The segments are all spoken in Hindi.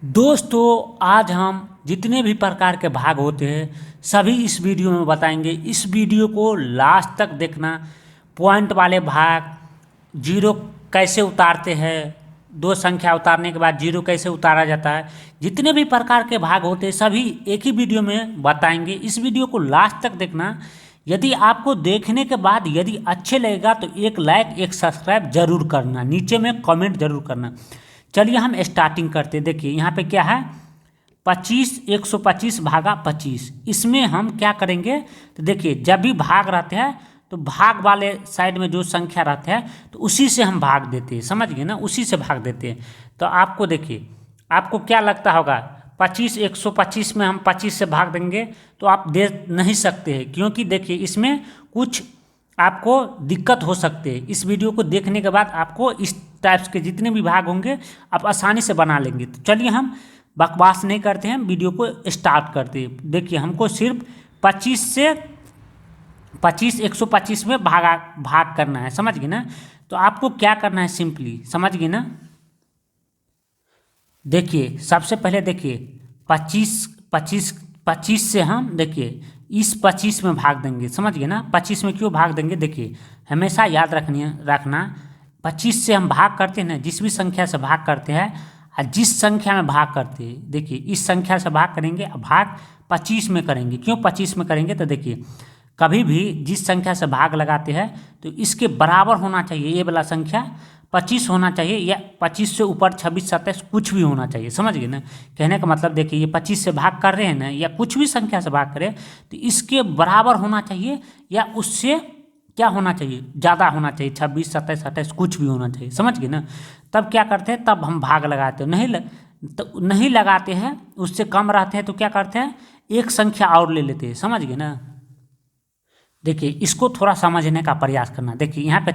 दोस्तों आज हम जितने भी प्रकार के भाग होते हैं सभी इस वीडियो में बताएंगे। इस वीडियो को लास्ट तक देखना। पॉइंट वाले भाग, जीरो कैसे उतारते हैं, दो संख्या उतारने के बाद जीरो कैसे उतारा जाता है, जितने भी प्रकार के भाग होते हैं सभी एक ही वीडियो में बताएंगे। इस वीडियो को लास्ट तक देखना। यदि आपको देखने के बाद यदि अच्छे लगेगा तो एक लाइक एक सब्सक्राइब जरूर करना, नीचे में कमेंट जरूर करना। चलिए हम स्टार्टिंग करते हैं। देखिए यहाँ पे क्या है, 25 125 भागा 25। इसमें हम क्या करेंगे तो देखिए जब भी भाग रहते हैं तो भाग वाले साइड में जो संख्या रहते हैं तो उसी से हम भाग देते हैं, समझ गए ना, उसी से भाग देते हैं। तो आपको देखिए आपको क्या लगता होगा 25 125 में हम 25 से भाग देंगे तो आप दे नहीं सकते हैं, क्योंकि देखिए इसमें कुछ आपको दिक्कत हो सकते हैं। इस वीडियो को देखने के बाद आपको इस टाइप्स के जितने भी भाग होंगे आप आसानी से बना लेंगे। तो चलिए हम बकवास नहीं करते हैं, वीडियो को स्टार्ट करते हैं। देखिए हमको सिर्फ 25 से 125 में भाग करना है, समझ गए ना। तो आपको क्या करना है, सिंपली समझ गए ना। देखिए सबसे पहले देखिए 25 से हम देखिए इस 25 में भाग देंगे, समझ गए ना। 25 में क्यों भाग देंगे, देखिए हमेशा याद रखना 25 से हम भाग करते हैं ना, जिस भी संख्या से भाग करते हैं और जिस संख्या में भाग करते हैं, देखिए इस संख्या से भाग करेंगे और भाग 25 में करेंगे। क्यों 25 में करेंगे तो देखिए कभी भी जिस संख्या से भाग लगाते हैं तो इसके बराबर होना चाहिए, ये वाला संख्या 25 होना चाहिए या 25 से ऊपर 26 27 कुछ भी होना चाहिए, समझ गए ना। कहने का मतलब देखिए ये 25 से भाग कर रहे हैं ना, या कुछ भी संख्या से भाग करें तो इसके बराबर होना चाहिए या उससे क्या होना चाहिए, ज़्यादा होना चाहिए, 26 27 28 कुछ भी होना चाहिए, समझ गए ना। तब क्या करते हैं, तब हम भाग लगाते हैं। तो नहीं लगाते हैं, उससे कम रहते हैं तो क्या करते हैं, एक संख्या और ले लेते हैं, समझ गए ना। देखिए इसको थोड़ा समझने का प्रयास करना। देखिए यहाँ पे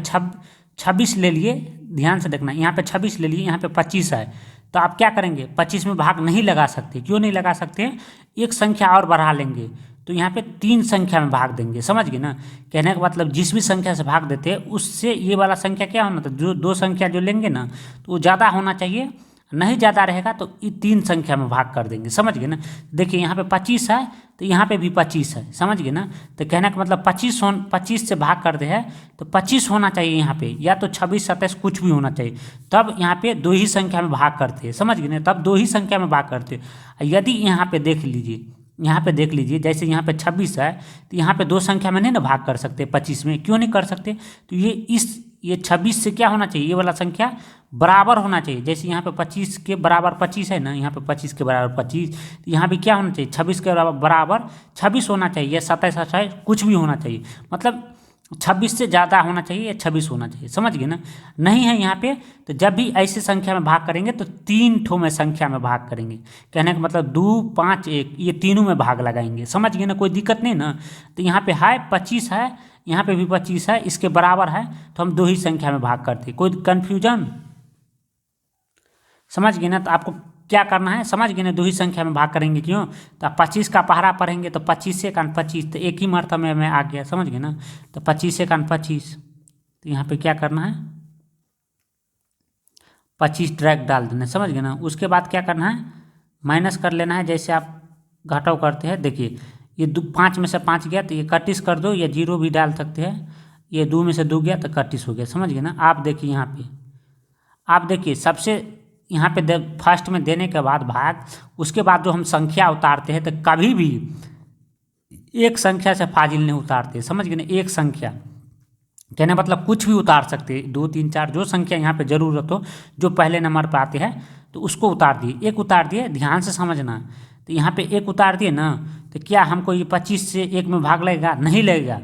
26 ले लिए, ध्यान से देखना, यहाँ पे 26 ले लिए, यहाँ पे 25 है। तो आप क्या करेंगे, 25 में भाग नहीं लगा सकते। क्यों नहीं लगा सकते, एक संख्या और बढ़ा लेंगे तो यहाँ पे 3 संख्या में भाग देंगे, समझ गए ना। कहने का मतलब जिस भी संख्या से भाग देते हैं उससे ये वाला संख्या क्या होना था, जो दो संख्या जो लेंगे ना तो वो ज़्यादा होना चाहिए, नहीं ज़्यादा रहेगा तो ये 3 संख्या में भाग कर देंगे, समझ गए ना। देखिए यहाँ पे 25 है तो यहाँ पे भी 25 है, समझ गए ना। तो कहने का मतलब 25 से भाग करते हैं तो 25 होना चाहिए यहाँ पे, या तो 26 27 कुछ भी होना चाहिए। तब यहाँ पे दो ही संख्या में भाग करते हैं, समझ गए ना, तब दो ही संख्या में भाग करते हैं। यदि यहाँ पे देख लीजिए, यहाँ पे देख लीजिए, जैसे यहाँ पे 26 है तो यहाँ पे दो संख्या में नहीं ना भाग कर सकते 25 में, क्यों नहीं कर सकते, तो ये 26 से क्या होना चाहिए, ये वाला संख्या बराबर होना चाहिए। जैसे यहाँ पे 25 के बराबर 25 है ना, यहाँ पे 25 के बराबर 25, तो यहाँ भी क्या होना चाहिए, 26 के बराबर 26 होना चाहिए, या 27 28 कुछ भी होना चाहिए। मतलब 26 से ज़्यादा होना चाहिए या 26 होना चाहिए, समझ गए ना। नहीं है यहाँ पे, तो जब भी ऐसे संख्या में भाग करेंगे तो 3 ठो में संख्या में भाग करेंगे। कहने का मतलब 2 5 1 ये तीनों में भाग लगाएंगे, समझ गए ना, कोई दिक्कत नहीं ना। तो यहाँ पे है 25 है, यहाँ पे भी 25 है, इसके बराबर है तो हम दो ही संख्या में भाग करते। कोई कन्फ्यूजन, समझ गए ना। तो आपको क्या करना है, समझ गए ना, दो ही संख्या में भाग करेंगे। क्यों, तो आप 25 का पहाड़ा पढ़ेंगे तो 25 से 25, तो एक ही मरतबे में आ गया, समझ गए ना। तो 25 से 25, तो यहाँ पे क्या करना है, 25 डायरेक्ट डाल देना, समझ गए ना। उसके बाद क्या करना है, माइनस कर लेना है, जैसे आप घटाव करते हैं। देखिए ये 5 में से 5 गया तो ये 31 कर दो, या 0 भी डाल सकते हैं। ये 2 में से 2 गया तो 31 हो गया, समझ गए ना। आप देखिए यहाँ पे, आप देखिए सबसे यहाँ पे फर्स्ट में देने के बाद भाग, उसके बाद जो हम संख्या उतारते हैं तो कभी भी एक संख्या से फाजिल नहीं उतारते, समझ गए ना। एक संख्या कहने मतलब कुछ भी उतार सकते हैं, 2 3 4 जो संख्या यहाँ पे ज़रूरत हो, जो पहले नंबर पर आते हैं तो उसको उतार दिए। एक उतार दिए, ध्यान से समझना। तो यहाँ पे एक उतार दिए ना, तो क्या हमको ये 25 से एक में भाग लगेगा, नहीं लगेगा।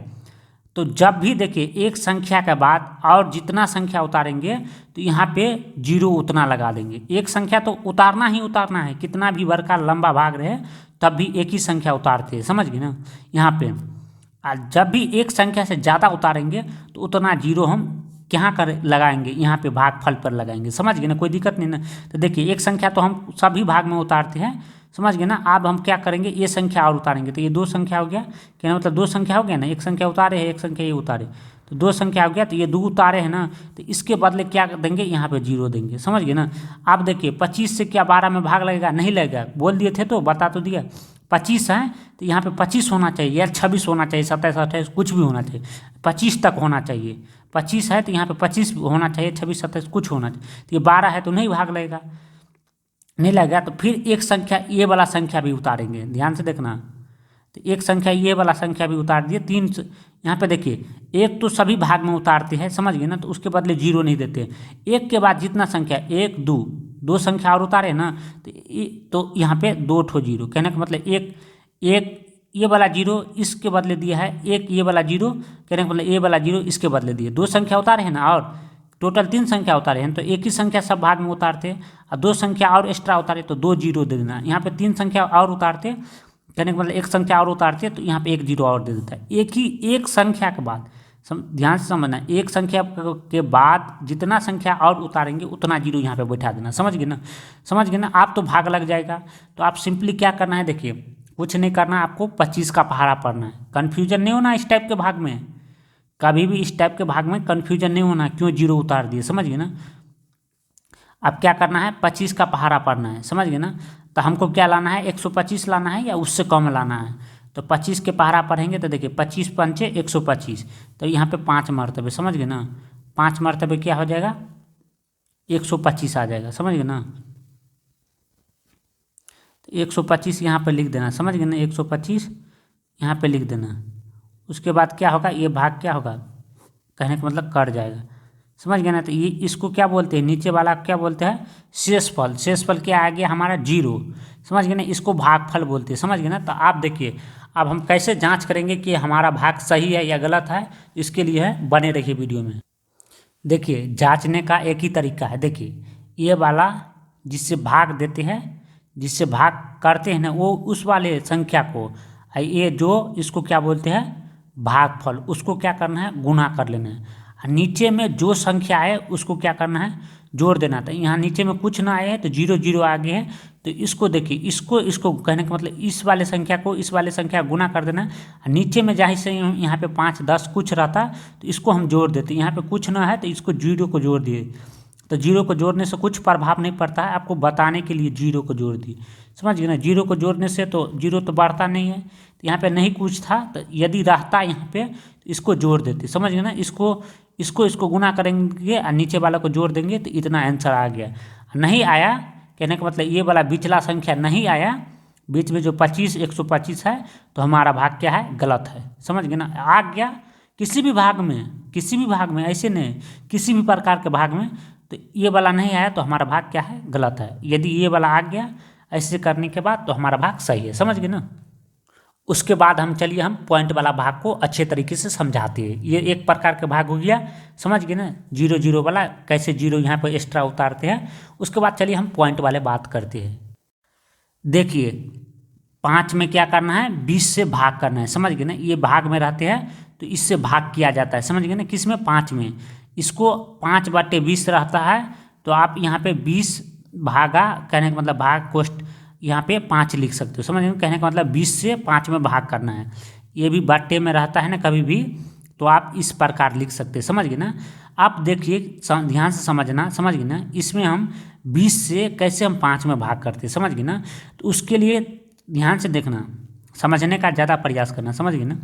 तो जब भी देखिए एक संख्या के बाद और जितना संख्या उतारेंगे तो यहाँ पे 0 उतना लगा देंगे। एक संख्या तो उतारना ही उतारना है, कितना भी बड़का लंबा भाग रहे तब भी एक ही संख्या उतारते हैं, समझ गए ना। यहाँ पे जब भी एक संख्या से ज़्यादा उतारेंगे तो उतना 0 हम क्या कर लगाएंगे, यहाँ पे भागफल पर लगाएंगे, समझ गए ना, कोई दिक्कत नहीं ना। तो देखिए एक संख्या तो हम सभी भाग में उतारते हैं, समझ गए ना। अब हम क्या करेंगे, ये संख्या और उतारेंगे, तो ये 2 संख्या हो गया, क्या मतलब 2 संख्या हो गया ना, एक संख्या उतारे है, एक संख्या ये उतारे, तो 2 संख्या हो गया, तो ये 2 उतारे हैं ना, तो इसके बदले क्या देंगे, यहाँ पे 0 देंगे। समझ गए ना। आप देखिए 25 से क्या 12 में भाग लगेगा, नहीं लगेगा, बोल दिए थे तो बता तो दिया। 25 है तो यहाँ पे 25 होना चाहिए, या 26 होना चाहिए, 27 28 कुछ भी होना चाहिए, 25 तक होना चाहिए। 25 है तो यहाँ पे 25 होना चाहिए, 26 27 कुछ होना चाहिए। तो ये 12 है तो नहीं भाग लगेगा, नहीं लगेगा। तो फिर एक संख्या ये वाला संख्या भी उतारेंगे, ध्यान से देखना। तो एक संख्या ये वाला संख्या भी उतार दिए। 3 यहाँ पे देखिए, एक तो सभी भाग में उतारते हैं, समझ गए ना, तो उसके बदले 0 नहीं देते। एक के बाद जितना संख्या 1 2 2 संख्या और उतारे ना, तो यहाँ पे 2 ठो 0, कहने का मतलब एक ये वाला 0 इसके बदले दिया है, एक ये वाला 0, कहने का मतलब ये वाला 0 इसके बदले दिए। 2 संख्या उतारे हैं ना, और टोटल 3 संख्या उतारे हैं, तो एक ही संख्या सब भाग में उतारते, और 2 संख्या और एक्स्ट्रा उतारे तो 2 0 दे देना। यहाँ पे 3 संख्या और उतारते, कहने का मतलब एक संख्या और उतारते, तो यहाँ पे 1 0 और दे देता है। एक संख्या के बाद ध्यान से समझना, एक संख्या के बाद जितना संख्या और उतारेंगे उतना 0 यहाँ पे बैठा देना। समझ गए ना, समझ गए ना। आप तो भाग लग जाएगा, तो आप सिंपली क्या करना है, देखिए कुछ नहीं करना, आपको 25 का पहाड़ा पढ़ना है। कन्फ्यूजन नहीं होना इस टाइप के भाग में, कभी भी इस टाइप के भाग में कन्फ्यूजन नहीं होना, क्यों 0 उतार दिए, समझ गए ना। अब क्या करना है, 25 का पहाड़ा पढ़ना है, समझ गए ना। तो हमको क्या लाना है, 125 लाना है या उससे कम लाना है। तो 25 के पहाड़ा पढ़ेंगे तो देखिए 25 पंचे 125, तो यहाँ पे 5 मरतबे, समझ गए ना। 5 मरतबे क्या हो जाएगा, 125 आ जाएगा, समझ गए ना। तो 125 यहाँ पे लिख देना, समझ गए ना, 125 यहाँ पे लिख देना। उसके बाद क्या होगा, ये भाग क्या होगा, कहने का मतलब कट जाएगा, समझ गए ना। तो ये इसको क्या बोलते हैं, नीचे वाला क्या बोलते हैं, शेषफल। शेषफल क्या आ गया हमारा 0, समझ गए ना, इसको भागफल बोलते हैं, समझ गए ना। तो आप देखिए अब हम कैसे जांच करेंगे कि हमारा भाग सही है या गलत है, इसके लिए है, बने रहिए वीडियो में। देखिए जांचने का एक ही तरीका है, देखिए ये वाला जिससे भाग देते हैं, जिससे भाग करते हैं ना, वो उस वाले संख्या को, ये जो इसको क्या बोलते हैं, भागफल, उसको क्या करना है, गुणा कर लेना है। नीचे में जो संख्या है उसको क्या करना है, जोड़ देना था। यहाँ नीचे में कुछ ना आए हैं तो 0 0 आगे है, तो इसको देखिए, इसको कहने का मतलब इस वाले संख्या को इस वाले संख्या गुना कर देना है। नीचे में जाहिर से यहाँ पे 5 10 कुछ रहता तो इसको हम जोड़ देते, यहाँ पे कुछ ना है तो इसको 0 को जोड़ दिए। तो 0 को जोड़ने से कुछ प्रभाव नहीं पड़ता है, आपको बताने के लिए 0 को जोड़ दिए, समझ गए ना। 0 को जोड़ने से तो 0 तो बढ़ता नहीं है, तो यहाँ पे नहीं कुछ था, तो यदि रहता यहाँ पे तो इसको जोड़ देते, समझ गए ना। इसको गुना करेंगे और नीचे वाला को जोड़ देंगे तो इतना आंसर आ गया। नहीं आया, कहने का मतलब ये वाला बिचला संख्या नहीं आया, बीच में जो 25 125 है, तो हमारा भाग क्या है, गलत है, समझ गए ना। आ गया किसी भी भाग में, ऐसे नहीं, किसी भी प्रकार के भाग में, तो ये वाला नहीं आया तो हमारा भाग क्या है, गलत है। यदि ये वाला आ गया ऐसे करने के बाद तो हमारा भाग सही है, समझ गए ना। उसके बाद हम पॉइंट वाला भाग को अच्छे तरीके से समझाते हैं। ये एक प्रकार के भाग हो गया, समझ गए ना, 0 0 वाला, कैसे 0 यहाँ पर एक्स्ट्रा उतारते हैं। उसके बाद चलिए हम पॉइंट वाले बात करते हैं। देखिए 5 में क्या करना है, 20 से भाग करना है, समझ गए ना। ये भाग में रहते हैं तो इससे भाग किया जाता है, समझ गए ना। किस में, 5 में। इसको 5/20 रहता है, तो आप यहाँ पे 20 भागा, कहने का मतलब भाग कोष्ट यहाँ पे 5 लिख सकते हो, समझ गए। कहने का मतलब 20 से 5 में भाग करना है। ये भी बट्टे में रहता है ना कभी भी, तो आप इस प्रकार लिख सकते हैं, समझ गए ना। आप देखिए ध्यान से समझना, समझ गए ना। इसमें हम 20 से कैसे हम 5 में भाग करते हैं, समझ गए ना। तो उसके लिए ध्यान से देखना, समझने का ज़्यादा प्रयास करना, समझ गए ना।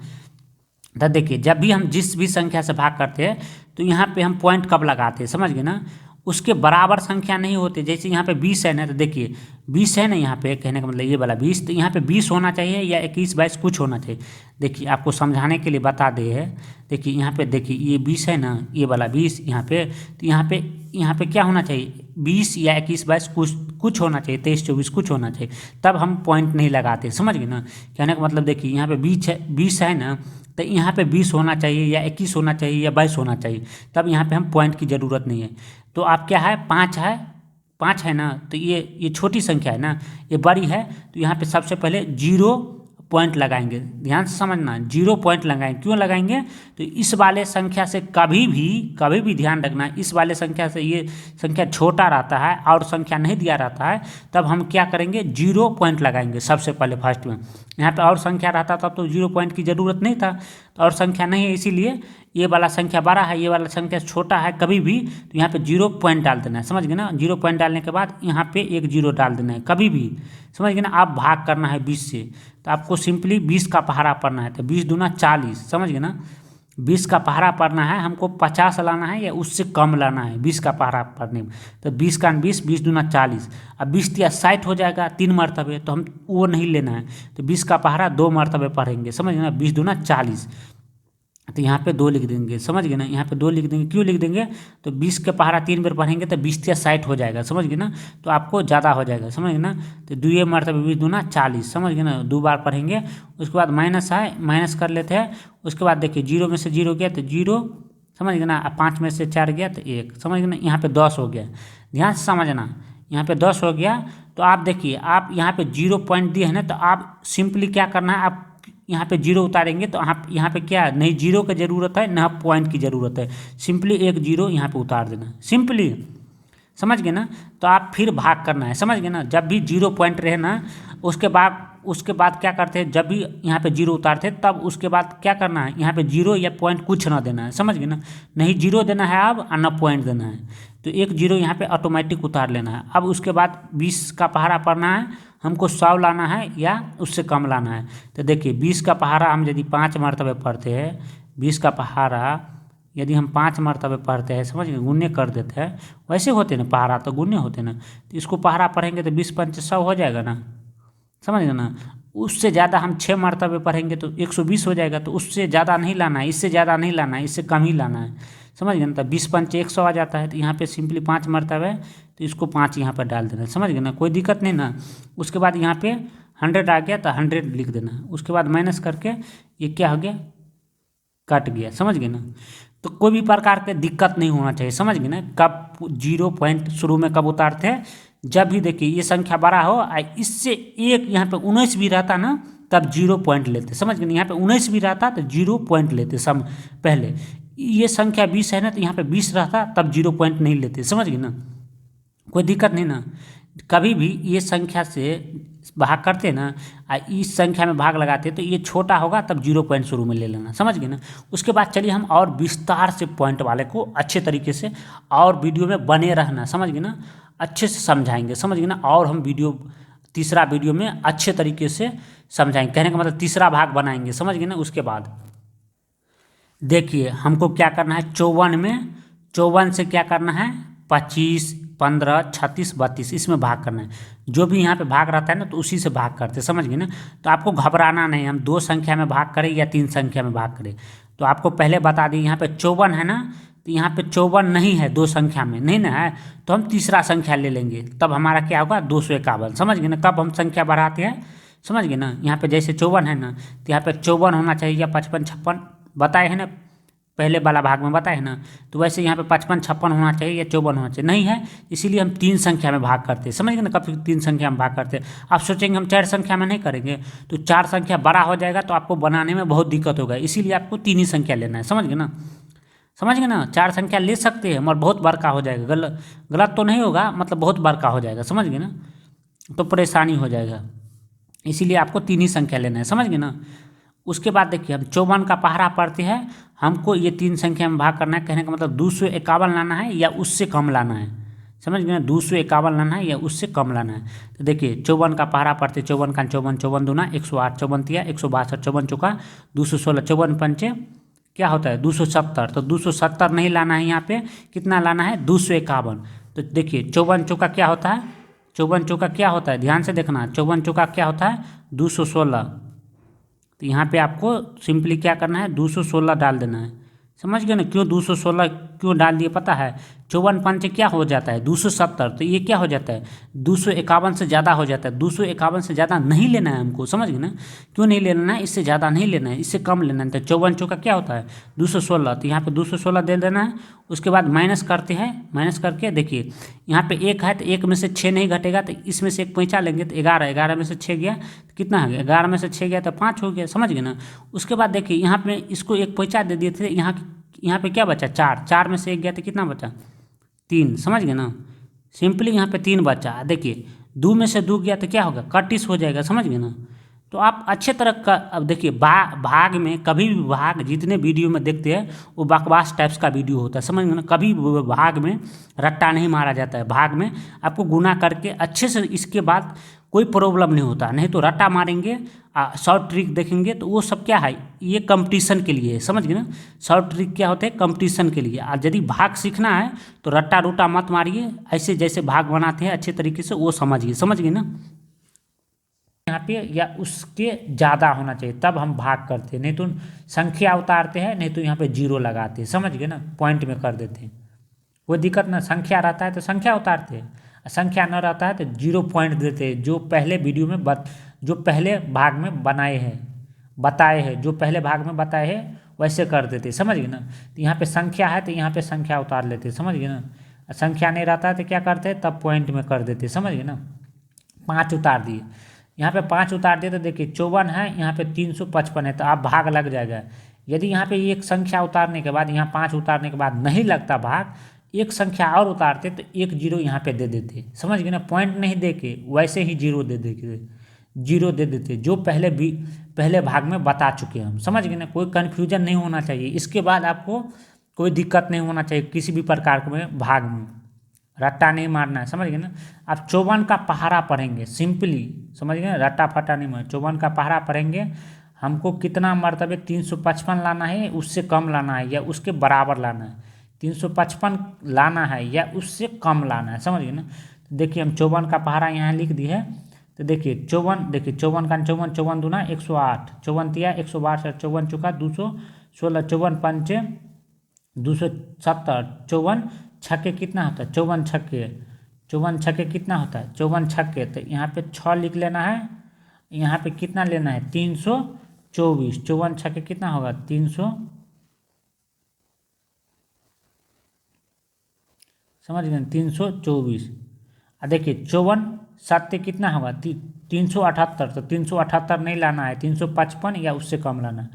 तो देखिए जब भी हम जिस भी संख्या से भाग करते हैं तो यहाँ पे हम पॉइंट कब लगाते हैं, समझ गए ना। उसके बराबर संख्या नहीं होते, जैसे यहाँ पे 20 है ना, तो देखिए 20 है ना यहाँ पे, कहने का मतलब ये वाला 20, तो यहाँ पे 20 होना चाहिए या 21 22 कुछ होना चाहिए। देखिए आपको समझाने के लिए बता दे है, देखिए यहाँ पे देखिए ये 20 है ना, ये वाला 20 यहाँ पे, तो यहाँ पे क्या होना चाहिए, 20 या 21 22 कुछ होना चाहिए, 23 24 कुछ होना चाहिए, तब हम पॉइंट नहीं लगाते, समझ गए ना। कहने का मतलब देखिए यहाँ पे 20 है ना, तो यहाँ पे 20 होना चाहिए या 21 होना चाहिए या 22 होना चाहिए, तब यहाँ पे हम पॉइंट की ज़रूरत नहीं है। तो आप क्या है, 5 है ना, तो ये छोटी संख्या है ना, ये बड़ी है, तो यहाँ पे सबसे पहले 0 पॉइंट लगाएंगे, ध्यान से समझना, 0 पॉइंट लगाएंगे। क्यों लगाएंगे? तो इस वाले संख्या से कभी भी ध्यान रखना, इस वाले संख्या से ये संख्या छोटा रहता है और संख्या नहीं दिया रहता है, तब हम क्या करेंगे, 0 पॉइंट लगाएंगे सबसे पहले फर्स्ट में। यहाँ पे और संख्या रहता तब तो 0 पॉइंट की ज़रूरत नहीं था, तो और संख्या नहीं है, इसीलिए ये वाला संख्या बड़ा है, ये वाला संख्या छोटा है कभी भी, तो यहाँ पे 0 पॉइंट डाल देना है, समझ गए ना। 0 पॉइंट डालने के बाद यहाँ पे एक 0 डाल देना है कभी भी, समझ गए ना। आप भाग करना है 20 से, तो आपको सिंपली 20 का पहाड़ा पढ़ना है, तो 20 दूना 40, समझ गए ना। 20 का पहाड़ा पढ़ना है, हमको 50 लाना है या उससे कम लाना है 20 का पहाड़ा पढ़ने में, तो 20 का 20, 20 दूना 40। अब 20 या 60 हो जाएगा 3 मरतबे, तो हम वो नहीं लेना है, तो 20 का पहाड़ा 2 मरतबे पढ़ेंगे, समझ गए ना। 20 दूना 40, तो यहाँ पे 2 लिख देंगे, समझ गए ना। यहाँ पे 2 लिख देंगे, क्यों लिख देंगे, तो 20 के पहाड़ा 3 बार पढ़ेंगे तो 20 या 60 हो जाएगा, समझ गए ना, तो आपको ज़्यादा हो जाएगा, समझ गए ना। तो 2 मरतबे 20 दूना 40, समझ गए ना, 2 बार पढ़ेंगे। उसके बाद माइनस है, माइनस कर लेते हैं। उसके बाद देखिए 0 में से 0 गया तो 0, समझ गए ना। 5 में से 4 गया तो 1, समझ गए ना। यहाँ पे 10 हो गया, ध्यान से समझना, यहाँ पे 10 हो गया। तो आप देखिए, आप यहाँ पे 0 पॉइंट दिए है ना, तो आप सिंपली क्या करना है, आप यहाँ पे 0 उतारेंगे, तो आप यहाँ पे क्या, नहीं 0 की ज़रूरत है ना पॉइंट की ज़रूरत है, सिंपली एक 0 यहाँ पे उतार देना, सिंपली, समझ गए ना। तो आप फिर भाग करना है, समझ गए ना। जब भी 0 पॉइंट रहे ना, उसके बाद क्या करते हैं, जब भी यहाँ पे 0 उतारते तब उसके बाद क्या करना है, यहाँ पे 0 या पॉइंट कुछ ना देना है, समझ गए ना। नहीं 0 देना है अब और ना पॉइंट देना है, तो एक 0 यहाँ पे ऑटोमेटिक उतार लेना है। अब उसके बाद 20 का पहाड़ा पढ़ना है, हमको 100 लाना है या उससे कम लाना है। तो देखिए 20 का पहाड़ा हम यदि 5 मरतबे पढ़ते हैं, 20 का पहाड़ा यदि हम 5 मरतबे पढ़ते हैं, समझ गए, गुने कर देते हैं, वैसे होते ना पहाड़ा, तो गुने होते ना, तो इसको पहाड़ा पढ़ेंगे तो 20 पंच 100 हो जाएगा ना, समझ गए ना। उससे ज़्यादा हम 6 मरतबे पढ़ेंगे तो 120 हो जाएगा, तो उससे ज़्यादा नहीं लाना है, इससे ज़्यादा नहीं लाना है, इससे कम ही लाना है, समझ गए ना। तो 20 पंच 100 आ जाता है, तो यहाँ पे सिंपली 5 मरतबे, तो इसको 5 यहाँ पर डाल देना है, समझ गए ना, कोई दिक्कत नहीं ना। उसके बाद यहाँ पे 100 आ गया तो 100 लिख देना, उसके बाद माइनस करके ये क्या हो गया, कट गया, समझ गए ना। तो कोई भी प्रकार के दिक्कत नहीं होना चाहिए, समझ गए ना। कब 0 पॉइंट शुरू में कब उतारते हैं, जब भी देखिए ये संख्या बड़ा हो, इससे एक यहाँ पे 19 भी रहता ना, तब 0 पॉइंट लेते, समझ गए ना। यहाँ पे 19 भी रहता तो 0 पॉइंट लेते सम पहले। ये संख्या 20 है ना, तो यहाँ पे 20 रहता तब 0 पॉइंट नहीं लेते, समझ गए ना, कोई दिक्कत नहीं ना। कभी भी ये संख्या से भाग करते ना, इस संख्या में भाग लगाते तो ये छोटा होगा तब 0 पॉइंट शुरू में ले लेना, समझ गए ना। उसके बाद चलिए हम और विस्तार से पॉइंट वाले को अच्छे तरीके से और वीडियो में बने रहना, समझ गए ना, अच्छे से समझाएंगे, समझ गए ना। और हम तीसरा वीडियो में अच्छे तरीके से समझाएंगे, कहने का मतलब तीसरा भाग बनाएंगे, समझ गए ना। उसके बाद देखिए हमको क्या करना है, 54 से क्या करना है, 25, 15, 36, 32 इसमें भाग करना है। जो भी यहाँ पे भाग रहता है ना, तो उसी से भाग करते, समझ गए ना। तो आपको घबराना नहीं, हम 2 संख्या में भाग करें या 3 संख्या में भाग करें। तो आपको पहले बता दी, यहाँ पे 54 है ना, तो यहाँ पे 54 नहीं है 2 संख्या में, नहीं ना है, तो हम तीसरा संख्या ले लेंगे, तब हमारा क्या होगा 251, समझ गए ना। कब हम संख्या बढ़ाते हैं, समझ गए ना। यहाँ पे जैसे 54 है ना, तो यहाँ पे 54 होना चाहिए या 55, 56 बताए हैं ना, पहले वाला भाग में बताए ना, तो वैसे यहाँ पे 55, 56 होना चाहिए या 54 होना चाहिए, नहीं है, इसीलिए हम 3 संख्या में भाग करते हैं, समझ गए ना। कब 3 संख्या में भाग करते हैं, आप सोचेंगे हम 4 संख्या में नहीं करेंगे, तो 4 संख्या बड़ा हो जाएगा तो आपको बनाने में बहुत दिक्कत होगा, इसीलिए आपको 3 ही संख्या लेना है, समझ गए ना। समझ गए ना, 4 संख्या ले सकते हैं मगर बहुत बड़का हो जाएगा, गलत तो नहीं होगा, मतलब बहुत बड़का हो जाएगा, समझ गए ना, तो परेशानी हो जाएगा, इसीलिए आपको 3 ही संख्या लेना है, समझ गए ना। उसके बाद देखिए हम 54 का पहाड़ा पढ़ते हैं, हमको ये 3 संख्या में भाग करना है, कहने का मतलब 251 लाना है या उससे कम लाना है, समझ गए ना। 251 लाना है या उससे कम लाना है। तो देखिए 54 का पहाड़ा पढ़ते, 54 का 54, 54 दूना 108, 54 तिया 162, 54 चौका 216, 54 पंचे क्या होता है 270, तो 270 नहीं लाना है, यहाँ पे कितना लाना है 251। तो देखिए 54 चौका क्या होता है, 54 चौका क्या होता है, ध्यान से देखना, 54 चौका क्या होता है 216, तो यहाँ पे आपको सिंपली क्या करना है 216 डाल देना है, समझ गए ना। क्यों क्यों डाल दिए पता है? 54 पंचे क्या हो जाता है? 270। तो ये क्या हो जाता है? 251 से ज़्यादा हो जाता है। 251 से ज़्यादा नहीं लेना है हमको, समझ गए ना? क्यों नहीं लेना है? इससे ज़्यादा नहीं लेना है, इससे कम लेना है। तो 54 चौका क्या होता है? 216। तो यहाँ पे 216 दे देना है। उसके बाद माइनस करते हैं, माइनस करके देखिए यहाँ पे 1 है तो 1 में से 6 नहीं घटेगा, तो इसमें से 1 पैंचा लेंगे तो 11, 11 में से 6 गया तो कितना हो गया? 11 में से 6 गया तो 5 हो गया, समझ गए ना? उसके बाद देखिए यहाँ पे इसको 1 पैंचा दे दिए थे, यहाँ पे क्या बचा? 4, 4 में से 1 गया तो कितना बचा? 3, समझ गए ना? सिंपली यहाँ पे 3 बचा। देखिए 2 में से 2 गया तो क्या होगा? 31 हो जाएगा, समझ गए ना? तो आप अच्छे तरह का अब देखिए भाग में कभी भी भाग जितने वीडियो में देखते हैं वो बकवास टाइप्स का वीडियो होता है, समझ गए ना? कभी भाग में रट्टा नहीं मारा जाता है। भाग में आपको गुना करके अच्छे से, इसके बाद कोई प्रॉब्लम नहीं होता। नहीं तो रट्टा मारेंगे, शॉर्ट ट्रिक देखेंगे तो वो सब क्या है? ये कंपटीशन के लिए है, समझ गए ना? शॉर्ट ट्रिक क्या होते हैं? कंपटीशन के लिए। और यदि भाग सीखना है तो रट्टा रूटा मत मारिए, ऐसे जैसे भाग बनाते हैं अच्छे तरीके से वो समझिए, समझ गए ना? यहाँ पे या उसके ज़्यादा होना चाहिए तब हम भाग करते हैं, नहीं तो संख्या उतारते हैं, नहीं तो यहाँ पे 0 लगाते हैं, समझ गए ना? पॉइंट में कर देते हैं, कोई दिक्कत ना। संख्या रहता है तो संख्या उतारते हैं, संख्या न रहता है तो 0 पॉइंट देते हैं। जो पहले वीडियो में जो पहले भाग में बताए हैं, जो पहले भाग में बताए हैं वैसे कर देते, समझ गए ना? तो यहाँ पे संख्या है तो यहाँ पे संख्या उतार लेते, समझ गए ना? संख्या नहीं रहता है तो क्या करते हैं? तब पॉइंट में कर देते, समझ गए ना? 5 उतार दिए, यहाँ पे 5 उतार दिए तो देखिए 54 है, यहाँ पे 355 है, तो आप भाग लग जाएगा। यदि यहाँ पे एक संख्या उतारने के बाद, यहाँ 5 उतारने के बाद नहीं लगता भाग, एक संख्या और उतारते तो 1 0 यहाँ पे दे देते, समझ गए ना? पॉइंट नहीं दे के वैसे ही 0 दे देते, 0 दे देते, जो पहले भाग में बता चुके हैं हम, समझ गए ना? कोई कन्फ्यूजन नहीं होना चाहिए, इसके बाद आपको कोई दिक्कत नहीं होना चाहिए किसी भी प्रकार में भाग में। रट्टा नहीं मारना है, समझ गए ना? आप 54 का पहाड़ा पढ़ेंगे सिंपली, समझ गए ना? रट्टा फट्टा नहीं मार, 54 का पहाड़ा पढ़ेंगे। हमको कितना मर्तबे 355 लाना है, उससे कम लाना है या उसके बराबर लाना है? 355 लाना है या उससे कम लाना है, समझ गए ना? देखिए हम 54 का पहाड़ा यहाँ लिख दी है। तो देखिए 54, देखिए 54 का 54, 54 दूना 108, 54 तिया 162, 54 चौका 216, 54 पंचे 270, 54 छक्के कितना होता है? 54 छक्के, 54 छक्के कितना होता है? 54 छक्के। तो यहाँ पे 6 लिख लेना है, यहाँ पे कितना लेना है? 324। 54 छक्के कितना होगा? 300, समझ गए? 324। और देखिए 54 7 कितना होगा? 378। तो 378 नहीं लाना है, 355 या उससे कम लाना है,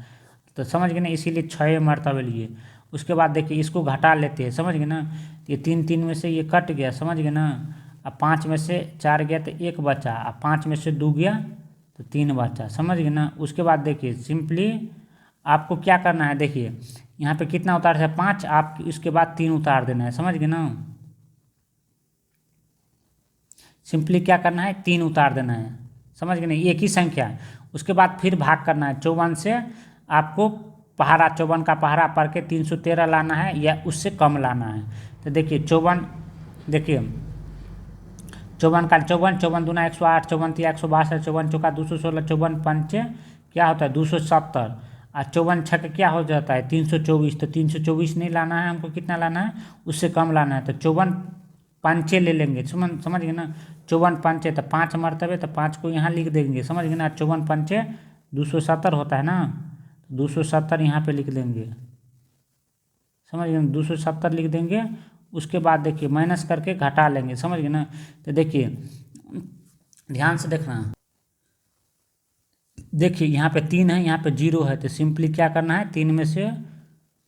तो समझ गए ना? इसीलिए 6 मरतबे लिए। उसके बाद देखिए इसको घटा लेते हैं, समझ गए ना? ये 3 3 में से ये कट गया, समझ गए ना? अब 5 में से 4 गया तो 1 बचा, अब 5 में से 2 गया तो 3 बचा, समझ गए ना? उसके बाद देखिए सिंपली आपको क्या करना है? देखिए यहाँ पे कितना उतार है? 5, आप इसके बाद 3 उतार देना है, समझ गए ना? सिंपली क्या करना है? 3 उतार देना है, समझ गए ना? एक ही संख्या है। उसके बाद फिर भाग करना है 54 से। आपको पहाड़ा 54 का पहाड़ा पढ़ के 313 लाना है या उससे कम लाना है। तो देखिए 54, देखिए 54 का 54, 54 दूना 108, 54 तिया 162, 54 चौका 216, 54 पंचे क्या होता है? 270, और 54 छक्के क्या हो जाता है? 324। तो 324 नहीं लाना है हमको, कितना लाना है? उससे कम लाना है। तो 54 पंचे ले लेंगे, समझ गए ना? 54 पंचे तो 5 मरतबे, तो 5 को यहाँ लिख देंगे, समझ गए ना? 54 पंचे 270 होता है ना, 270 यहाँ पे लिख देंगे, समझ गए? 270 लिख देंगे। उसके बाद देखिए माइनस करके घटा लेंगे, समझ गए ना? तो देखिए ध्यान से देखना, देखिए यहाँ पे 3 है, यहाँ पे 0 है, तो सिंपली क्या करना है? 3 में से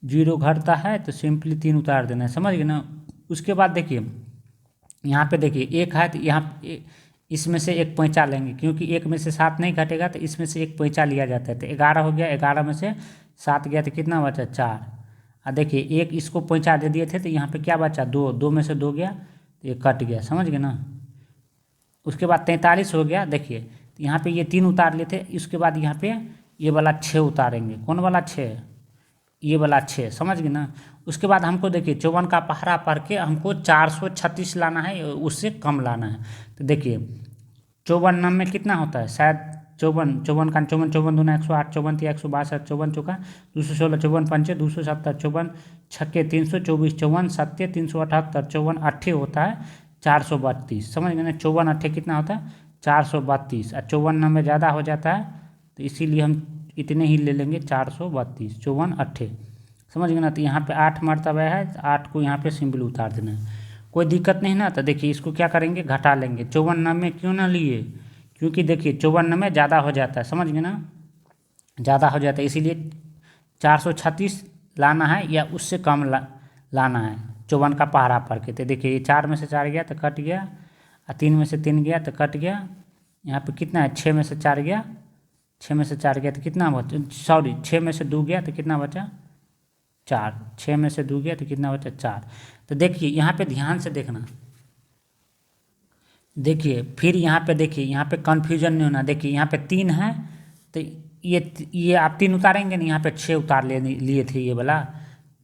0 घटता है तो सिंपली 3 उतार देना है, समझ गए ना? उसके बाद देखिए यहाँ पे देखिए 1 है तो यहाँ इसमें से 1 पैंचा लेंगे, क्योंकि 1 में से 7 नहीं घटेगा तो इसमें से 1 पैंचा लिया जाता है। तो 11 हो गया, 11 में से 7 गया तो कितना बचा? 4। और देखिए 1 इसको पैंचा दे दिए थे तो यहाँ पे क्या बचा? 2, 2 में से 2 गया तो ये कट गया, समझ गए ना? उसके बाद 43 हो गया। देखिए तो यहाँ पे ये 3 उतार लिए थे, उसके बाद यहाँ पे ये वाला 6 उतारेंगे। कौन वाला 6? ये वाला 6, समझ गए ना? उसके बाद हमको देखिए 54 का पहाड़ा पढ़ के हमको 436 लाना है, उससे कम लाना है। तो देखिए 54 में कितना होता है? शायद 54, 54 54 दूना 108, 54 3 162, 54 चौका 216, 54 पंचे 270, 54 छक्के 324, 54 सत्ते 378, 54 अट्ठे होता है 432। समझ गए ना, 54 अट्ठे कितना होता है 432। और 54 में ज़्यादा हो जाता है तो इसीलिए हम इतने ही ले लेंगे 432, 54 अट्ठे। समझ गए ना, तो यहाँ पे 8 मरतबा है, 8 को यहाँ पे सिंपल उतार देना है, कोई दिक्कत नहीं ना। तो देखिए इसको क्या करेंगे, घटा लेंगे। 54 में क्यों ना लिए, क्योंकि देखिए 54 में ज़्यादा हो जाता है, समझ गए ना, ज़्यादा हो जाता है, इसीलिए 436 लाना है या उससे कम लाना है 54 का पहाड़ा पर के। तो देखिए ये 4 में से 4 गया तो कट गया, और 3 में से 3 गया तो कट गया। यहाँ पे कितना है, 6 में से 4 गया, 6 में से 4 गया तो कितना बचा, सॉरी 6 में से 2 गया तो कितना बचा 4, 6 में से 2 गया तो कितना बचा 4। तो देखिए यहाँ पे ध्यान से देखना, देखिए फिर यहाँ पे देखिए, यहाँ पे कन्फ्यूजन नहीं होना। देखिए यहाँ पे 3 है तो ये आप 3 उतारेंगे नहीं, यहाँ पे 6 उतार लिए थे ये वाला,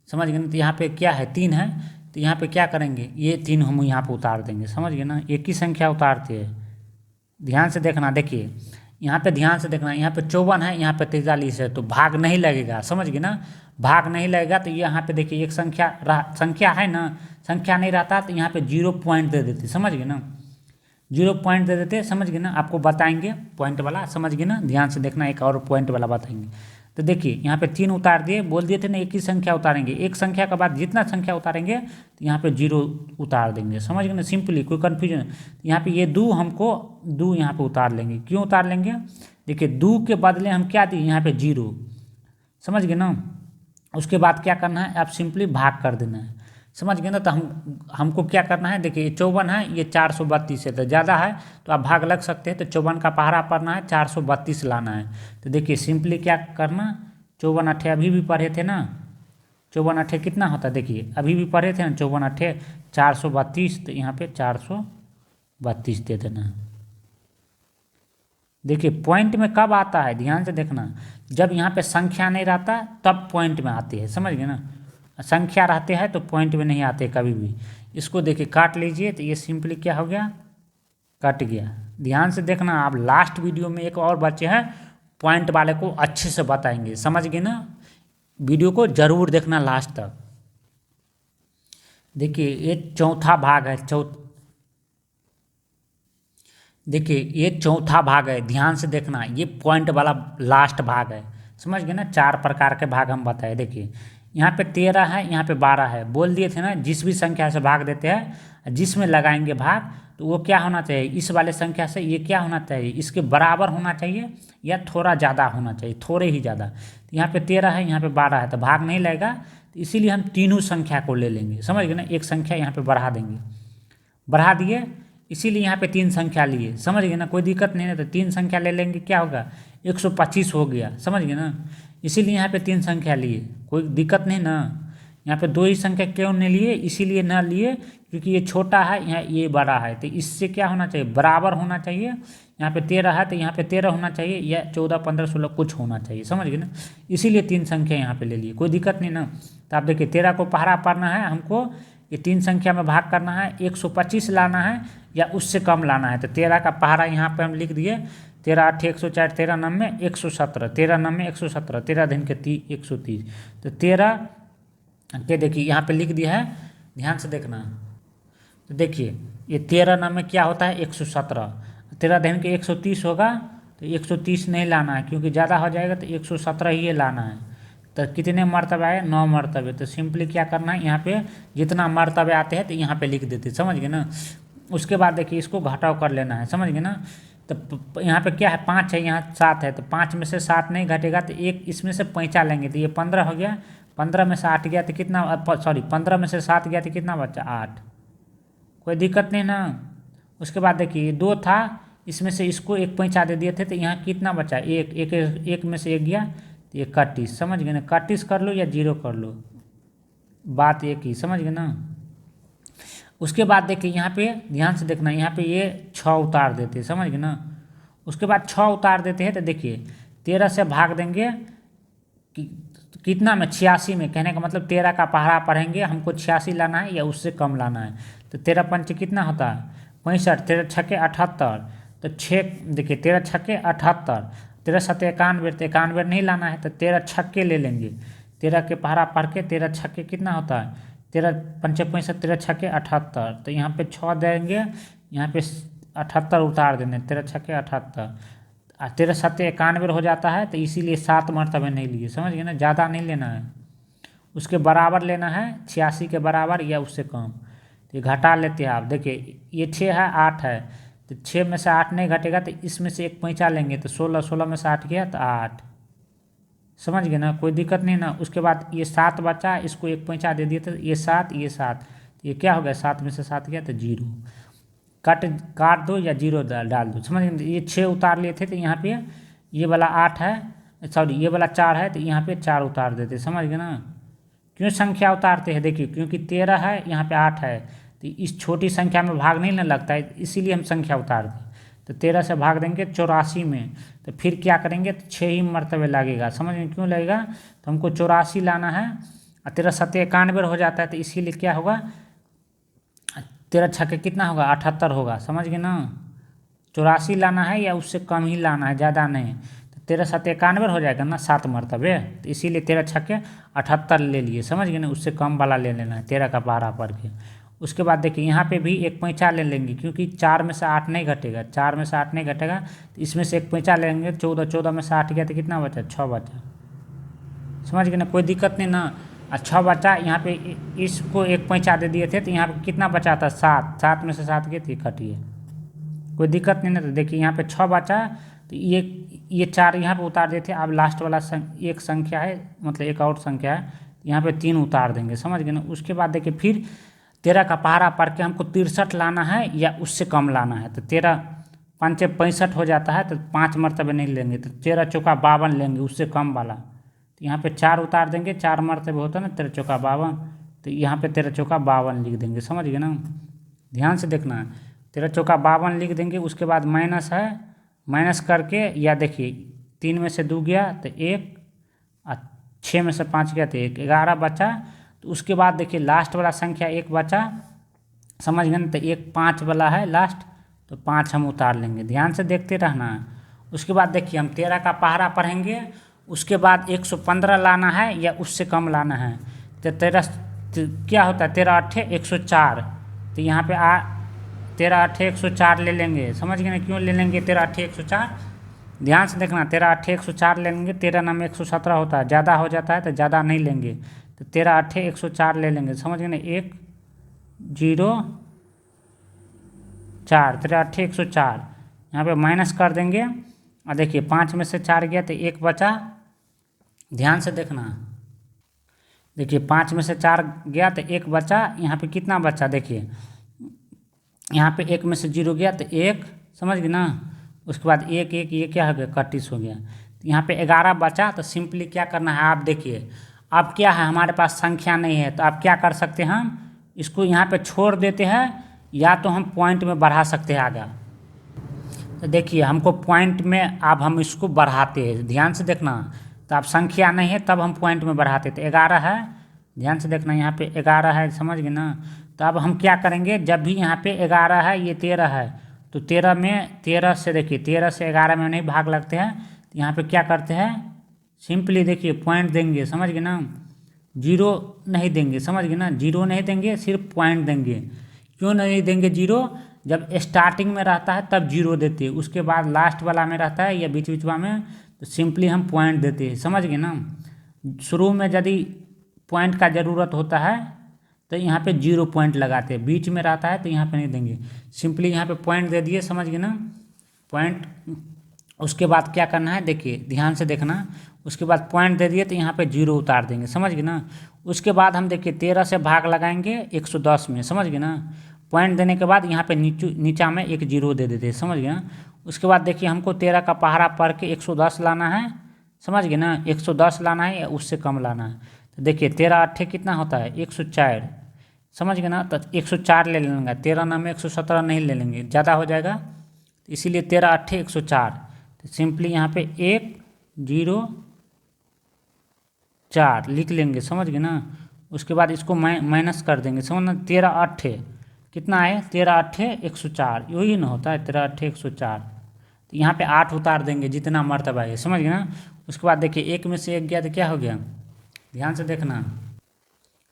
समझ गए ना। तो यहाँ पे क्या है 3 है, तो यहाँ पे क्या करेंगे, ये 3 हम यहाँ पे उतार देंगे, समझ गए ना, एक ही संख्या उतारते हैं। ध्यान से देखना, देखिए यहाँ पे ध्यान से देखना, यहाँ पे 54 है, यहाँ पे 43 है, तो भाग नहीं लगेगा, समझ गए ना, भाग नहीं लगेगा। तो यहाँ पे देखिए एक संख्या है ना, संख्या नहीं रहता तो यहाँ पे 0 पॉइंट दे देते, समझ गए ना, 0 पॉइंट दे देते, समझ गए ना। आपको बताएंगे पॉइंट वाला, समझ गए ना, ध्यान से देखना, एक और पॉइंट वाला बताएंगे। तो देखिए यहाँ पे 3 उतार दिए, बोल दिए थे ना एक ही संख्या उतारेंगे, एक संख्या के बाद जितना संख्या उतारेंगे तो यहाँ पे 0 उतार देंगे, समझ गए ना, सिंपली, कोई कन्फ्यूजन। यहाँ पे ये 2 हमको 2 यहाँ पे उतार लेंगे, क्यों उतार लेंगे, देखिए 2 के बदले हम क्या दिए यहाँ पे 0, समझ गए ना। उसके बाद क्या करना है, आप सिंपली भाग कर देना है, समझ गए ना। तो हमको क्या करना है, देखिए 54 है, ये 432 है, तो ज़्यादा है तो आप भाग लग सकते हैं। तो 54 का पहाड़ा पढ़ना है, 432 लाना है। तो देखिए सिंपली क्या करना, 54 अट्ठे अभी भी पढ़े थे ना, 54 अट्ठे कितना होता है, देखिए अभी भी पढ़े थे ना, 54 अट्ठे 432, तो यहाँ पे 432 दे देना। देखिए पॉइंट में कब आता है, ध्यान से देखना, जब यहाँ पे संख्या नहीं रहता तब पॉइंट में आते हैं, समझ गए ना, संख्या रहते हैं तो पॉइंट में नहीं आते कभी भी। इसको देखिए काट लीजिए, तो ये सिंपली क्या हो गया, कट गया। ध्यान से देखना, आप लास्ट वीडियो में एक और बच्चे हैं पॉइंट वाले को अच्छे से बताएंगे, समझ गए ना, वीडियो को जरूर देखना लास्ट तक। देखिए ये चौथा भाग है, देखिए ये चौथा भाग है, ध्यान से देखना, ये पॉइंट वाला लास्ट भाग है, समझ गए ना। 4 प्रकार के भाग हम बताए, देखिए यहाँ पे 13 है, यहाँ पे 12 है, बोल दिए थे ना जिस भी संख्या से भाग देते हैं, जिसमें लगाएंगे भाग तो वो क्या होना चाहिए, इस वाले संख्या से ये क्या होना चाहिए, इसके बराबर होना चाहिए या थोड़ा ज़्यादा होना चाहिए, थोड़े ही ज़्यादा। तो यहाँ पे 13 है, यहाँ पे 12 है, तो भाग नहीं लगेगा, तो इसीलिए हम तीनों संख्या को ले लेंगे, समझ गए ना। एक संख्या यहाँ पे बढ़ा देंगे, बढ़ा दिए, इसीलिए यहाँ पे 3 संख्या लिए, समझ गए ना, कोई दिक्कत नहीं है। तो 3 संख्या ले लेंगे, क्या होगा 125 हो गया, समझ गए ना, इसीलिए यहाँ पे 3 संख्या लिए, कोई दिक्कत नहीं ना। यहाँ पे 2 ही संख्या क्यों नहीं लिए, इसीलिए ना लिए क्योंकि ये छोटा है, यहाँ ये बड़ा है, तो इससे क्या होना चाहिए, बराबर होना चाहिए। यहाँ पे 13 है तो यहाँ पे 13 होना चाहिए, या 14 15 16 कुछ होना चाहिए, समझ गए ना, इसीलिए 3 संख्या यहाँ पे ले लिए, कोई दिक्कत नहीं ना। तो आप देखिए 13 को पहाड़ा पढ़ना है हमको, ये 3 संख्या में भाग करना है, 125 लाना है या उससे कम लाना है। तो 13 का पहाड़ा यहाँ पे हम लिख दिए, 13 8 104, 13 9 117, 13 9 117, 13 दिन के 130, तो 13 के देखिए यहाँ पे लिख दिया है, ध्यान से देखना। तो देखिए ये 13 9 क्या होता है 117, 13 दिन के 130 होगा, तो 130 नहीं लाना है क्योंकि ज़्यादा हो जाएगा, तो 117 ही लाना है। तो कितने मरतबे आए, 9 मरतबे। तो सिंपली क्या करना है, यहाँ पे जितना मरतबे आते हैं तो यहाँ पे लिख देते, समझ गए ना। उसके बाद देखिए इसको घटाव कर लेना है, समझ गए ना। तो यहाँ पे क्या है 5 है, यहाँ 7 है, तो 5 में से 7 नहीं घटेगा, तो एक इसमें से पैंचा लेंगे, तो ये 15 हो गया, 15 में से 8 गया तो कितना, सॉरी 15 में से 7 गया तो कितना बचा 8, कोई दिक्कत नहीं ना। उसके बाद देखिए ये 2 था, इसमें से इसको एक पैंचा दे दिए थे, तो यहाँ कितना बचा, एक में से 1 गया, तो ये 31, समझ गए ना, 31 कर लो या 0 कर लो, बात एक ही, समझ गए ना। उसके बाद देखिए यहाँ पे ध्यान से देखना, यहाँ पे ये 6 उतार देते, समझ गए ना। उसके बाद 6 उतार देते हैं, तो देखिए 13 से भाग देंगे कितना में, 86 में, कहने का मतलब 13 का पहाड़ा पढ़ेंगे, हमको 86 लाना है या उससे कम लाना है। तो 13 पंच कितना होता है 65, 13 छक्के 78, तो 6 देखिए 13 छक्के 78, 13 सत्ते 91, तो 91 नहीं लाना है तो 13 छक्के ले लेंगे। 13 के पहाड़ा पढ़ के 13 छक्के कितना होता है, 13 पंचे 65, 13 छक्के 78, तो यहाँ पे 6 देंगे, यहाँ पे 78 उतार देंगे, 13 छक्के 78, 13 सत्ते 91 हो जाता है, तो इसीलिए 7 मरतबे नहीं लिए, समझ गए ना, ज़्यादा नहीं लेना है, उसके बराबर लेना है, 86 के बराबर या उससे कम। तो ये घटा लेते हैं आप, देखिए ये 6 है 8 है, तो 6 में से 8 नहीं घटेगा, तो इसमें से एक पैंचा लेंगे, तो 16, 16 में से 8 गया तो 8, समझ गए ना, कोई दिक्कत नहीं ना। उसके बाद ये 7 बचा, इसको एक पैंचा दे दिए तो ये 7, ये 7, ये क्या हो गया, 7 में से 7 गया तो 0, काट दो या 0 डाल दो, समझ गए। ये 6 उतार लिए थे, तो यहाँ पे ये वाला 8 है, सॉरी ये वाला 4 है, तो यहाँ पे 4 उतार देते, समझ गए ना। क्यों संख्या उतारते हैं, देखिए क्योंकि 13 है, यहाँ पे 8 है, तो इस छोटी संख्या में भाग नहीं ना लगता है, इसीलिए हम संख्या उतार दें। तो 13 से भाग देंगे 84 में, तो फिर क्या करेंगे, तो 6 ही मरतबे लगेगा, समझ में क्यों लगेगा, तो हमको 84 लाना है, और 13 सत्ते 91 हो जाता है, तो इसीलिए क्या होगा, 13 छक्के कितना होगा, 78 होगा, समझ गए ना। 84 लाना है या उससे कम ही लाना है, ज़्यादा नहीं, तो 13 सत्ते 91 हो जाएगा ना 7 मरतबे, तो इसीलिए 13 छक्के 78 ले लिए, समझ गए ना, उससे कम वाला ले लेना है 13 का पहाड़ा पढ़ के। उसके बाद देखिए यहाँ पे भी एक पैंचा ले लेंगे, क्योंकि 4 में से 8 नहीं घटेगा, 4 में से 8 नहीं घटेगा, तो इसमें से एक पैंचा लेंगे, 14, 14 में से 8 गया तो कितना बचा, 6 बचा, समझ गए ना, कोई दिक्कत नहीं ना। 6 बचा, यहाँ पे इसको एक पैंचा दे दिए थे, तो यहाँ पे कितना बचा था, 7, 7 में से 7 गए तो कटिए, कोई दिक्कत नहीं ना। तो देखिए यहाँ पे 6 बचा, तो ये 4 यहाँ पे उतार देते, अब लास्ट वाला एक संख्या है, मतलब एक और संख्या है, यहाँ पे 3 उतार देंगे, समझ गए ना। उसके बाद देखिए फिर 13 का पहाड़ा पढ़ के हमको 63 लाना है या उससे कम लाना है, तो 13 पंचे 65 हो जाता है, तो 5 मरतबे नहीं लेंगे, तो 13 चौका 52 लेंगे, उससे कम वाला, तो यहाँ पे 4 उतार देंगे, 4 मरतबे होता है ना 13 चौका 52, तो यहाँ पे 13 चौका 52 लिख देंगे, समझ गए ना, ध्यान से देखना है, 13 चौका 52 लिख देंगे। उसके बाद माइनस है, माइनस करके, या देखिए 3 में से 2 गया तो 1, और 6 में से 5 गया तो 1, 11 बचा। तो उसके बाद देखिए लास्ट वाला संख्या 1 बचा, समझ गए ना, तो 1 5 वाला है लास्ट, तो 5 हम उतार लेंगे, ध्यान से देखते रहना है। उसके बाद देखिए हम 13 का पहाड़ा पढ़ेंगे, उसके बाद 115 लाना है या उससे कम लाना है, तो 13 क्या होता है, 13 8 104, तो यहाँ पे 13 8 104 ले लेंगे, समझ गए ना, क्यों ले लेंगे 13 8 104, ध्यान से देखना, 13 8 104 ले लेंगे, 13 नाम 117 होता है, ज़्यादा हो जाता है तो ज़्यादा नहीं लेंगे, तो 13 8 104 ले लेंगे, समझ गए ना, 1 0 4, 13 8 104, यहाँ पे माइनस कर देंगे, और देखिए 5 में से 4 गया तो 1 बचा, ध्यान से देखना, देखिए 5 में से 4 गया तो 1 बचा, यहाँ पे कितना बचा, देखिए यहाँ पे 1 में से 0 गया तो 1, समझ गए ना। उसके बाद 1 1 ये क्या हो गया, 31 हो गया, तो यहाँ पे 11 बचा, तो सिंपली क्या करना है, आप देखिए अब क्या है, हमारे पास संख्या नहीं है, तो आप क्या कर सकते हैं, हम इसको यहाँ पे छोड़ देते हैं, या तो हम पॉइंट में बढ़ा सकते हैं आगे। तो देखिए हमको पॉइंट में अब हम इसको बढ़ाते हैं, ध्यान से देखना, तो अब संख्या नहीं है तब हम पॉइंट में बढ़ाते, तो 11 है, ध्यान से देखना, यहाँ पे 11 है, समझ गए ना। तो अब हम क्या करेंगे, जब भी यहाँ पे 11 है, ये 13 है, तो 13 से देखिए 13 से 11 में नहीं भाग लगते हैं, तो यहाँ पे क्या करते हैं, सिंपली देखिए पॉइंट देंगे, समझ गए ना, 0 नहीं देंगे, समझ गए ना, 0 नहीं देंगे, सिर्फ पॉइंट देंगे। क्यों नहीं देंगे 0, जब स्टार्टिंग में रहता है तब 0 देते हैं, उसके बाद लास्ट वाला में रहता है या बीच बीचवा में, तो सिंपली हम पॉइंट देते हैं, समझ गए ना। शुरू में यदि पॉइंट का ज़रूरत होता है तो यहाँ पे 0 पॉइंट लगाते हैं, बीच में रहता है तो यहाँ पे नहीं देंगे, सिंपली यहाँ पे पॉइंट दे दिए, समझ गए ना, पॉइंट। उसके बाद क्या करना है, देखिए ध्यान से देखना, उसके बाद पॉइंट दे दिए तो यहाँ पे 0 उतार देंगे, समझ गए ना। उसके बाद हम देखिए 13 से भाग लगाएंगे 110 में, समझ गए ना, पॉइंट देने के बाद यहाँ पे नीचा में एक 0 दे देते हैं, समझ गए ना। उसके बाद देखिए हमको 13 का पहाड़ा पढ़ के 110 लाना है, समझ गए ना, 110 लाना है या उससे कम लाना है। तो देखिए 13 8 कितना होता है, 104, समझ गए ना, तो 104 ले लेंगे, 13 नाम में 117 नहीं ले लेंगे, ज़्यादा हो जाएगा, इसीलिए 13 8 104, तो सिंपली यहाँ पे 1 0 4 लिख लेंगे, समझ गए ना। उसके बाद इसको माइनस कर देंगे, समझ ना, 13 8 कितना है 13 अट्ठे 104, यही ना होता है 13 अट्ठे 104। तो यहाँ पे 8 उतार देंगे जितना मर्तबा है, समझ गए ना। उसके बाद देखिए 1 में से 1 गया तो क्या हो गया, ध्यान से देखना।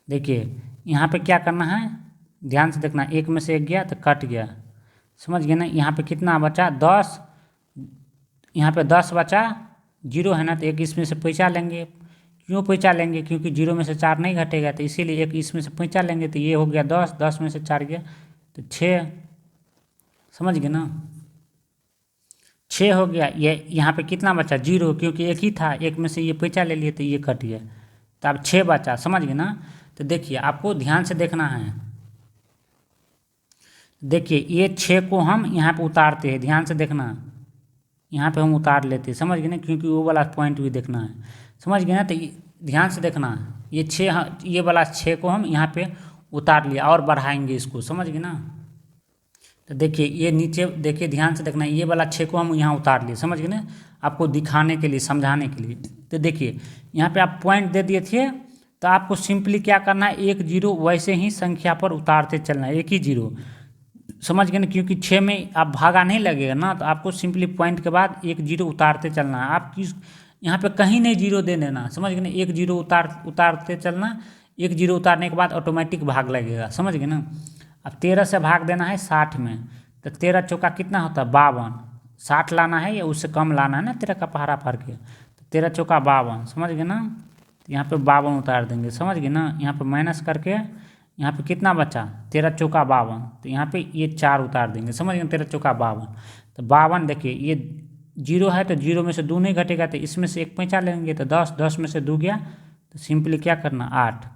देखिए यहाँ पे क्या करना है, ध्यान से देखना, 1 में से 1 गया तो कट गया, समझ गए ना। यहाँ पे कितना बचा 10, यहाँ पे 10 बचा, 0 है ना, तो 1 इसमें से पैंचा लेंगे। क्यों पैंचा लेंगे, क्योंकि 0 में से 4 नहीं घटेगा, तो इसीलिए 1 इसमें से पैंचा लेंगे। तो ये हो गया 10, 10 में से 4 गया तो 6, समझ गए ना, 6 हो गया। ये यहाँ पे कितना बचा 0, क्योंकि 1 ही था, 1 में से ये पैंचा ले लिए तो ये कट गया, तो अब 6 बचा, समझ गए ना। तो देखिए आपको ध्यान से देखना है, देखिए ये 6 को हम यहाँ पे उतारते हैं, ध्यान से देखना, यहाँ पे हम उतार लेते हैं, समझ गए ना, क्योंकि वो वाला पॉइंट भी देखना है, समझ गए ना। तो ध्यान से देखना, ये 6, ये वाला 6 को हम यहाँ पे उतार लिया और बढ़ाएंगे इसको, समझ गए ना। तो देखिए ये नीचे देखिए, ध्यान से देखना, ये वाला 6 को हम यहाँ उतार लिए, समझ गए ना, आपको दिखाने के लिए, समझाने के लिए। तो देखिए यहाँ पे आप पॉइंट दे दिए थे, तो आपको सिंपली क्या करना है, 1 0 वैसे ही संख्या पर उतारते चलना है, 1 ही 0, समझ गए ना, क्योंकि 6 में आप भागा नहीं लगेगा ना, तो आपको सिंपली पॉइंट के बाद 1 0 उतारते चलना है। आप किस यहाँ पे कहीं नहीं 0 दे देना, समझ गए ना, 1 0 उतारते चलना, 1 0 उतारने के बाद ऑटोमेटिक भाग लगेगा, समझ गए ना। अब 13 से भाग देना है 60 में, तो 13 चौका कितना होता है 52, 60 लाना है या उससे कम लाना है ना, 13 का पहाड़ा फाड़ के, तो 13 चौका 52, समझ गए ना। यहाँ पे 52 उतार देंगे, समझ गए ना। यहाँ पे माइनस करके यहाँ पे कितना बचा 13 चौका 52, तो यहाँ पे ये 4 उतार देंगे, समझ गए, 13 चौका 52। तो 52 देखिए ये 0 है, तो 0 में से 2 नहीं घटेगा, तो इसमें से 1 पैंचा लेंगे, तो 10, 10 में से 2 गया, तो सिंपली क्या करना 8,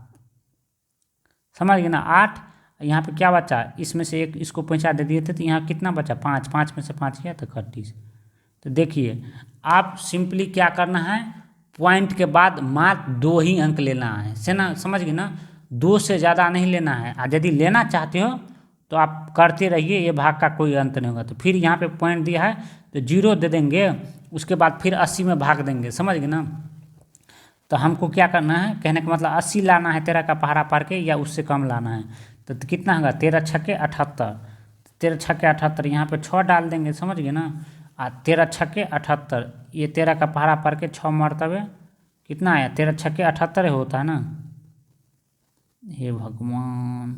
समझ गए ना 8। यहाँ पे क्या बचा, इसमें से 1 इसको पैंचा दे दिए थे, तो यहाँ कितना बचा 5, 5 में से 5 गया तो 31। तो देखिए आप सिंपली क्या करना है, पॉइंट के बाद मात्र 2 ही अंक लेना है, से ना, समझ गए ना, 2 से ज़्यादा नहीं लेना है। और यदि लेना चाहते हो तो आप करते रहिए, ये भाग का कोई अंत नहीं होगा। तो फिर यहाँ पे पॉइंट दिया है तो 0 दे देंगे, उसके बाद फिर 80 में भाग देंगे, समझ गए ना। तो हमको क्या करना है, कहने का मतलब 80 लाना है 13 का पहाड़ा पार के, या उससे कम लाना है। तो कितना होगा 13 छक्के 78, 13 छक्के 78, यहाँ पे 6 डाल देंगे, समझ गए ना। 13 छक्के 78, ये 13 का पहाड़ा पार के 6 मरतबे कितना आया, 13 छक्के 78 होता है ना, हे भगवान,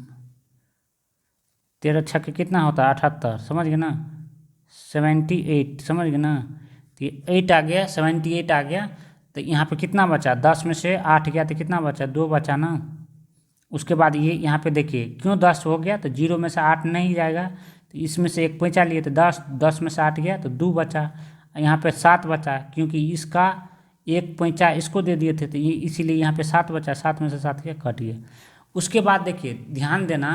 13 छक्के कितना होता है 78, समझ गए ना, 78, समझ गए ना। तो 8 आ गया, 78 आ गया। तो यहाँ पे कितना बचा, 10 में से 8 गया तो कितना बचा 2 बचा ना। उसके बाद ये यहाँ पे देखिए क्यों 10 हो गया, तो 0 में से 8 नहीं जाएगा, तो इसमें से 1 पैंचा लिए तो 10, 10 में से 8 गया तो 2 बचा। यहाँ पे 7 बचा, क्योंकि इसका 1 पैंचा इसको दे दिए थे, तो ये इसीलिए यहाँ पे 7 बचा, 7 में से 7 गया कट गया। उसके बाद देखिए ध्यान देना,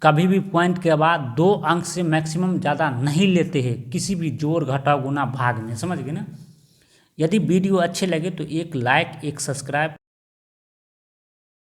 कभी भी पॉइंट के बाद 2 अंक से मैक्सिमम ज़्यादा नहीं लेते हैं किसी भी जोड़ घटाव गुना भाग में, समझ गए ना। यदि वीडियो अच्छे लगे तो एक लाइक, एक सब्सक्राइब